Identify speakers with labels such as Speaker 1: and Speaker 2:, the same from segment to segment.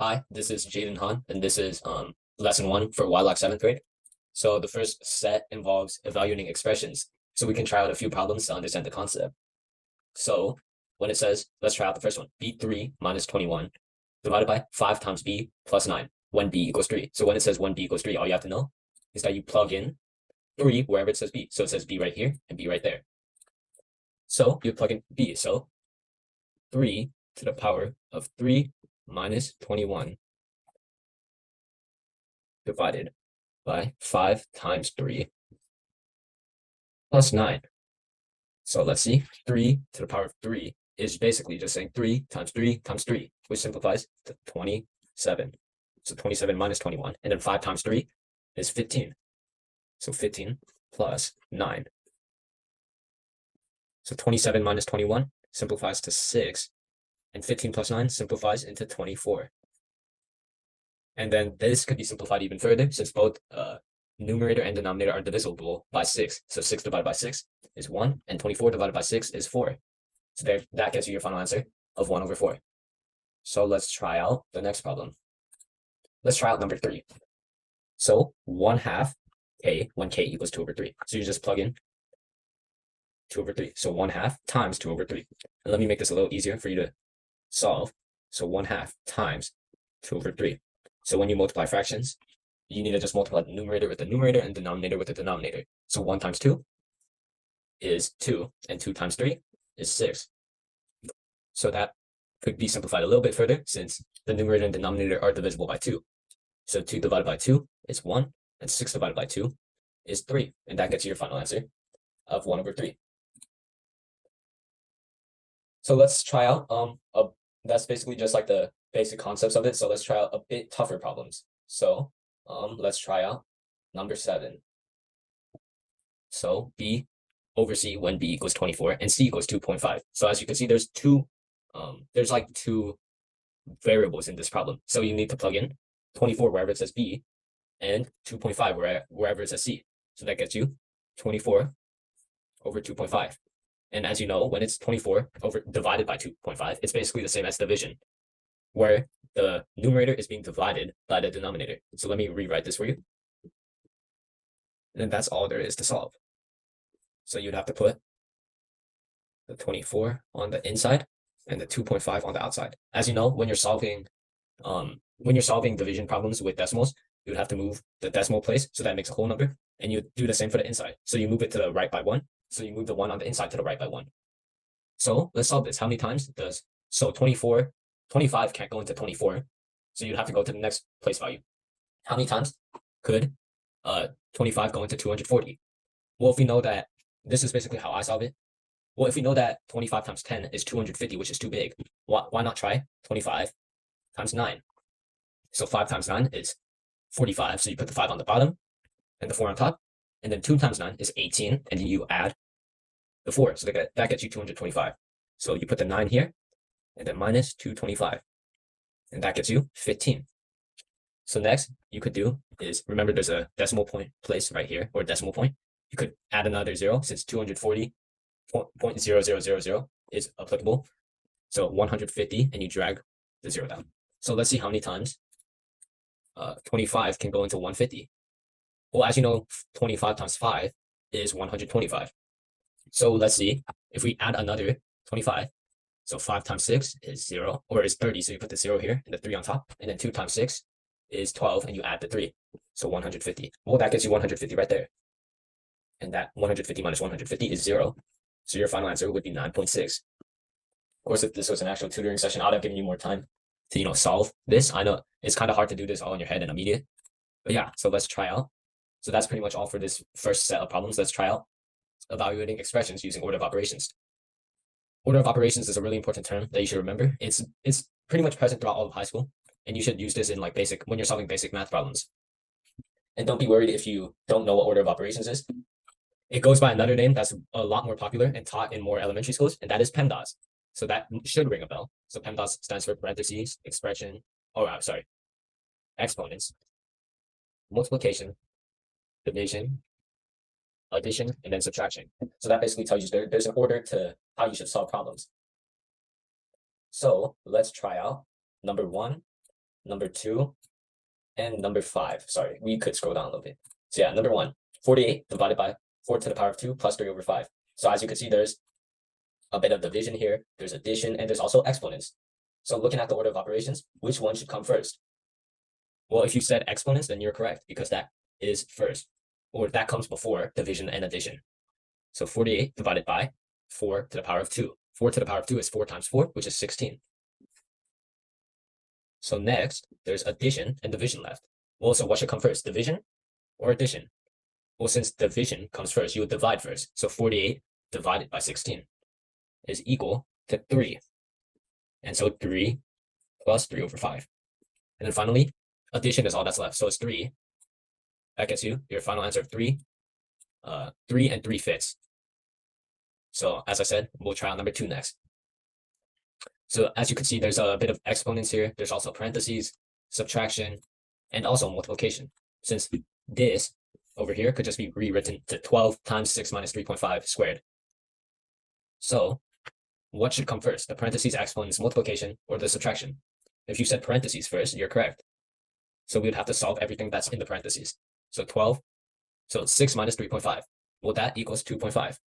Speaker 1: Hi, this is Jaden Han, and this is lesson 1 for YLOC 7th grade. So the first set involves evaluating expressions, so we can try out a few problems to understand the concept. So when it says, let's try out the first one, b3 minus 21 divided by 5 times b plus 9, when b equals 3. So when it says when b equals 3, all you have to know is that you plug in 3 wherever it says b. So it says b right here and b right there. So you plug in b, so 3 to the power of 3 minus 21 divided by 5 times 3 plus 9. So let's see, 3 to the power of 3 is basically just saying 3 times 3 times 3, which simplifies to 27. So 27 minus 21. And then 5 times 3 is 15. So 15 plus 9. So 27 minus 21 simplifies to 6. And 15 plus 9 simplifies into 24. And then this could be simplified even further since both numerator and denominator are divisible by 6. So 6 divided by 6 is 1, and 24 divided by 6 is 4. So there, that gets you your final answer of 1 over 4. So let's try out the next problem. Let's try out number 3. So 1/2 k when k equals 2 over 3. So you just plug in 2 over 3. So 1/2 times 2 over 3. And let me make this a little easier for you to solve. So 1/2 times 2 over 3. So when you multiply fractions, you need to just multiply the numerator with the numerator and denominator with the denominator. So 1 times 2 is 2, and 2 times 3 is 6. So that could be simplified a little bit further since the numerator and denominator are divisible by 2. So 2 divided by 2 is 1, and 6 divided by 2 is 3. And that gets you your final answer of 1 over 3. So let's try out, that's basically just like the basic concepts of it. So let's try out a bit tougher problems. So let's try out number 7. So b over c when b equals 24 and c equals 2.5. So as you can see, there's like two variables in this problem. So you need to plug in 24 wherever it says b and 2.5 wherever it says c. So that gets you 24 over 2.5. And as you know, when it's 24 over divided by 2.5, it's basically the same as division, where the numerator is being divided by the denominator. So let me rewrite this for you. And that's all there is to solve. So you'd have to put the 24 on the inside and the 2.5 on the outside. As you know, when you're solving division problems with decimals, you would have to move the decimal place so that makes a whole number, and you do the same for the inside. So you move it to the right by 1. So you move the 1 on the inside to the right by 1. So let's solve this. How many times does 25 can't go into 24, so you'd have to go to the next place value. How many times could 25 go into 240? Well, if we know that, this is basically how I solve it. Well, if we know that 25 times 10 is 250, which is too big, why not try 25 times 9? So 5 times 9 is 45, so you put the 5 on the bottom and the 4 on top, and then 2 times 9 is 18, and then you add the 4, so that gets you 225. So you put the 9 here, and then minus 225, and that gets you 15. So next you could do is, remember there's a decimal point place right here, or decimal point. You could add another 0 since 240.0000 is applicable. So 150, and you drag the 0 down. So let's see how many times 25 can go into 150. Well, as you know, 25 times 5 is 125. So let's see if we add another 25. So 5 times 6 is 0, or is 30. So you put the 0 here and the 3 on top. And then 2 times 6 is 12, and you add the 3. So 150. Well, that gives you 150 right there. And that 150 minus 150 is 0. So your final answer would be 9.6. Of course, if this was an actual tutoring session, I'd have given you more time to, solve this. I know it's kind of hard to do this all in your head and immediate. But yeah, so let's try out. So that's pretty much all for this first set of problems. Let's try out evaluating expressions using order of operations. Order of operations is a really important term that you should remember. It's pretty much present throughout all of high school, and you should use this in when you're solving basic math problems. And don't be worried if you don't know what order of operations is. It goes by another name that's a lot more popular and taught in more elementary schools, and that is PEMDAS. So that should ring a bell. So PEMDAS stands for parentheses, expression, exponents, multiplication, division, addition, and then subtraction. So that basically tells you there's an order to how you should solve problems. So let's try out number 1, number 2, and number 5. Sorry, we could scroll down a little bit. So yeah, number 1, 48 divided by 4 to the power of 2 plus 3 over 5. So as you can see, there's a bit of division here, there's addition, and there's also exponents. So looking at the order of operations, which one should come first? Well, if you said exponents, then you're correct, because that is first, or that comes before division and addition. So 48 divided by 4 to the power of 2. 4 to the power of 2 is 4 times 4, which is 16. So next, there's addition and division left. Well, so what should come first, division or addition? Well, since division comes first, you would divide first. So 48 divided by 16 is equal to 3. And so 3 plus 3 over 5. And then finally, addition is all that's left. So it's 3. That gets you your final answer of 3. 3 and 3/5. So as I said, we'll try out number 2 next. So as you can see, there's a bit of exponents here. There's also parentheses, subtraction, and also multiplication. Since this over here could just be rewritten to 12 times 6 minus 3.5 squared. So what should come first, the parentheses, exponents, multiplication, or the subtraction? If you said parentheses first, you're correct. So we would have to solve everything that's in the parentheses. So 12, so 6 minus 3.5. Well, that equals 2.5.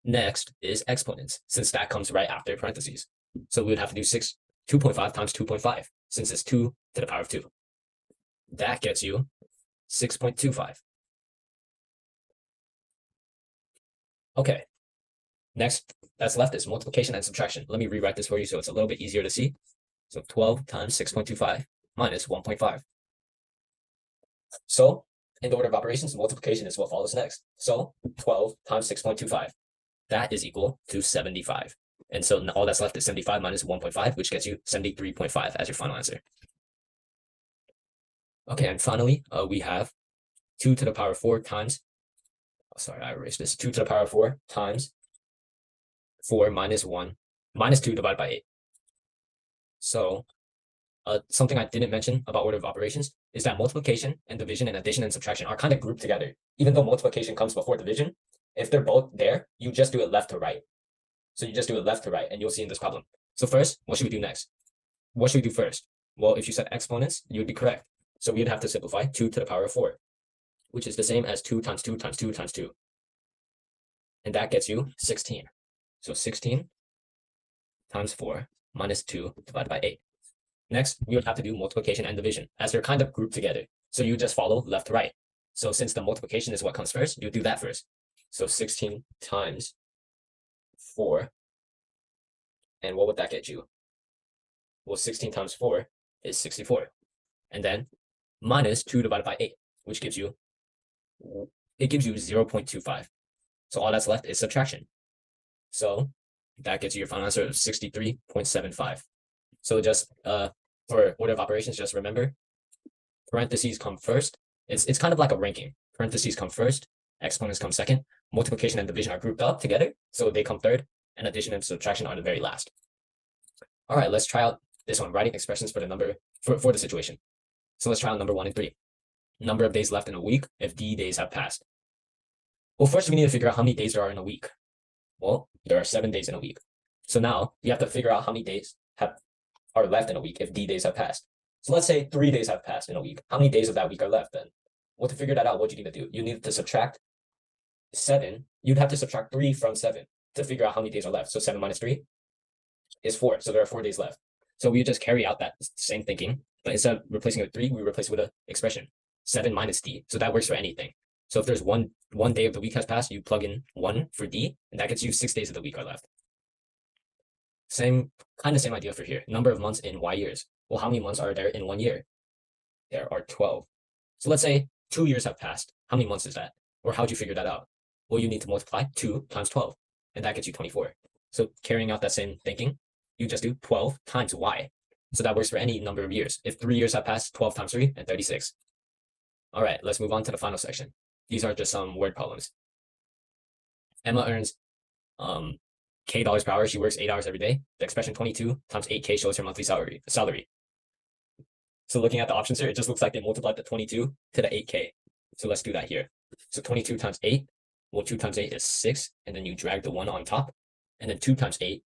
Speaker 1: Next is exponents, since that comes right after parentheses. So we would have to do 2.5 times 2.5, since it's 2 to the power of 2. That gets you 6.25. Okay, next that's left is multiplication and subtraction. Let me rewrite this for you so it's a little bit easier to see. So 12 times 6.25 minus 1.5. So in the order of operations, multiplication is what follows next. So 12 times 6.25, that is equal to 75. And so all that's left is 75 minus 1.5, which gets you 73.5 as your final answer. Okay, and finally, we have 2 to the power of 4 times, sorry, I erased this, 2 to the power of 4 times 4 minus 1, minus 2 divided by 8. So something I didn't mention about order of operations is that multiplication and division and addition and subtraction are kind of grouped together. Even though multiplication comes before division, if they're both there, you just do it left to right. So you just do it left to right, and you'll see in this problem. So first, what should we do next? What should we do first? Well, if you said exponents, you would be correct. So we'd have to simplify 2 to the power of 4, which is the same as 2 times 2 times 2 times 2. And that gets you 16. So 16 times 4 minus 2 divided by 8. Next, we would have to do multiplication and division, as they're kind of grouped together. So you just follow left to right. So since the multiplication is what comes first, you do that first. So 16 times 4. And what would that get you? Well, 16 times 4 is 64. And then minus 2 divided by 8, which gives you, it gives you 0.25. So all that's left is subtraction. So that gets you your final answer of 63.75. So just for order of operations, just remember, parentheses come first. It's kind of like a ranking. Parentheses come first, exponents come second, multiplication and division are grouped up together, so they come third, and addition and subtraction are the very last. All right, let's try out this one, writing expressions for the number for the situation. So let's try out number 1 and 3. Number of days left in a week if d days have passed. Well, first we need to figure out how many days there are in a week. Well, there are 7 days in a week. So now you have to figure out how many days are left in a week if d days have passed. So let's say 3 days have passed in a week. How many days of that week are left then? Well, to figure that out, what do you need to do? You need to subtract 7. You'd have to subtract 3 from 7 to figure out how many days are left. So 7 minus 3 is 4. So there are 4 days left. So we just carry out that same thinking, but instead of replacing it with 3, we replace it with an expression, 7 minus d. So that works for anything. So if there's one day of the week has passed, you plug in 1 for d, and that gets you 6 days of the week are left. Same idea for here. Number of months in y years. Well, how many months are there in 1 year? There are 12. So let's say 2 years have passed. How many months is that? Or how'd you figure that out? Well, you need to multiply 2 times 12, and that gets you 24. So carrying out that same thinking, you just do 12 times y. So that works for any number of years. If 3 years have passed, 12 times 3 and 36. All right, let's move on to the final section. These are just some word problems. Emma earns K dollars per hour. She works 8 hours every day. The expression 22 times 8K shows her monthly salary. So looking at the options here, it just looks like they multiplied the 22 to the 8K. So let's do that here. So 22 times 8, well, 2 times 8 is 6, and then you drag the 1 on top, and then 2 times 8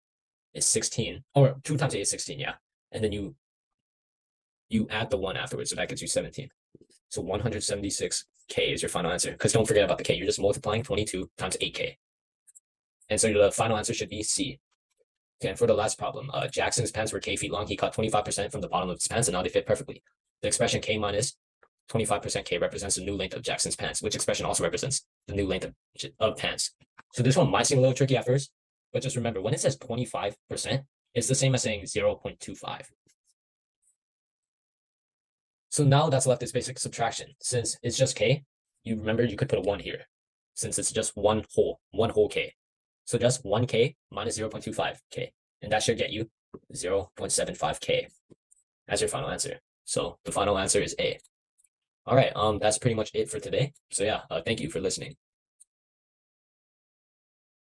Speaker 1: is 16, or 2 times 8 is 16, yeah. and then you add the 1 afterwards, so that gets you 17. So 176k is your final answer. Because don't forget about the k. You're just multiplying 22 times 8k. And so the final answer should be C. Okay, and for the last problem, Jackson's pants were k feet long. He cut 25% from the bottom of his pants, and now they fit perfectly. The expression k minus 25% k represents the new length of Jackson's pants, which expression also represents the new length of pants. So this one might seem a little tricky at first, but just remember, when it says 25%, it's the same as saying 0.25. So now that's left is basic subtraction. Since it's just k, you remember you could put a 1 here, since it's just one whole k. So just 1k minus 0.25k, and that should get you 0.75k as your final answer. So the final answer is A. All right, that's pretty much it for today. So yeah, thank you for listening.